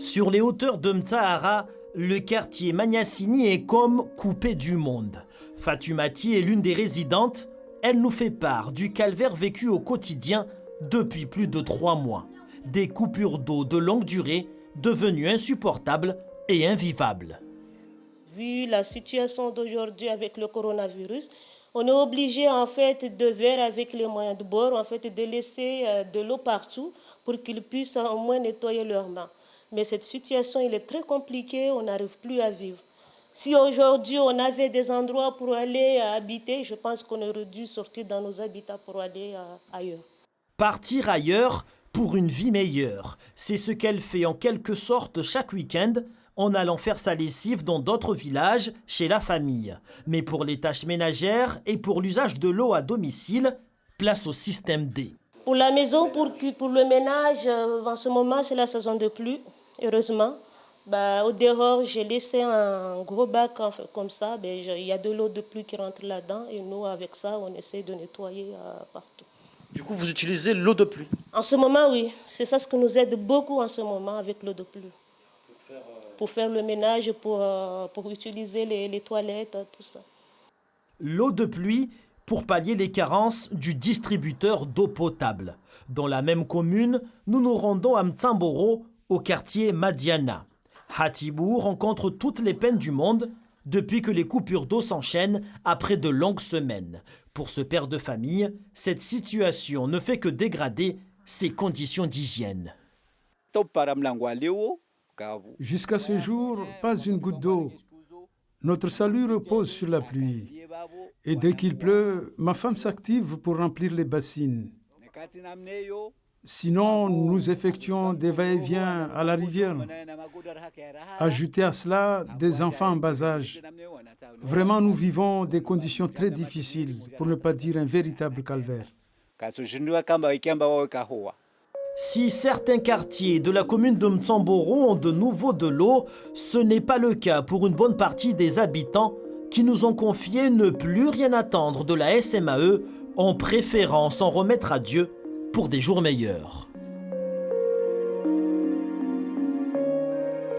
Sur les hauteurs de Mtahara, le quartier Magnassini est comme coupé du monde. Fatoumati est l'une des résidentes. Elle nous fait part du calvaire vécu au quotidien depuis plus de 3 mois. Des coupures d'eau de longue durée devenues insupportables et invivables. Vu la situation d'aujourd'hui avec le coronavirus, on est obligé en fait de faire avec les moyens de bord, en fait de laisser de l'eau partout pour qu'ils puissent au moins nettoyer leurs mains. Mais cette situation elle est très compliquée, on n'arrive plus à vivre. Si aujourd'hui on avait des endroits pour aller habiter, je pense qu'on aurait dû sortir dans nos habitats pour aller ailleurs. Partir ailleurs pour une vie meilleure, c'est ce qu'elle fait en quelque sorte chaque week-end en allant faire sa lessive dans d'autres villages chez la famille. Mais pour les tâches ménagères et pour l'usage de l'eau à domicile, place au système D. Pour la maison, pour le ménage, en ce moment c'est la saison de pluie, heureusement. Au dehors, j'ai laissé un gros bac comme ça. Il y a de l'eau de pluie qui rentre là-dedans et nous, avec ça, on essaie de nettoyer partout. Du coup, vous utilisez l'eau de pluie? En ce moment, oui. C'est ça ce qui nous aide beaucoup en ce moment avec l'eau de pluie. Pour faire le ménage, pour utiliser les toilettes, tout ça. L'eau de pluie pour pallier les carences du distributeur d'eau potable. Dans la même commune, nous nous rendons à Mtsamboro, au quartier Madiana. Hatibou rencontre toutes les peines du monde depuis que les coupures d'eau s'enchaînent après de longues semaines. Pour ce père de famille, cette situation ne fait que dégrader ses conditions d'hygiène. Jusqu'à ce jour, pas une goutte d'eau. Notre salut repose sur la pluie. Et dès qu'il pleut, ma femme s'active pour remplir les bassines. Sinon, nous effectuons des va-et-vient à la rivière. Ajoutez à cela des enfants en bas âge. Vraiment, nous vivons des conditions très difficiles, pour ne pas dire un véritable calvaire. Si certains quartiers de la commune de Mtsamboro ont de nouveau de l'eau, ce n'est pas le cas pour une bonne partie des habitants qui nous ont confié ne plus rien attendre de la SMAE en préférant s'en remettre à Dieu pour des jours meilleurs.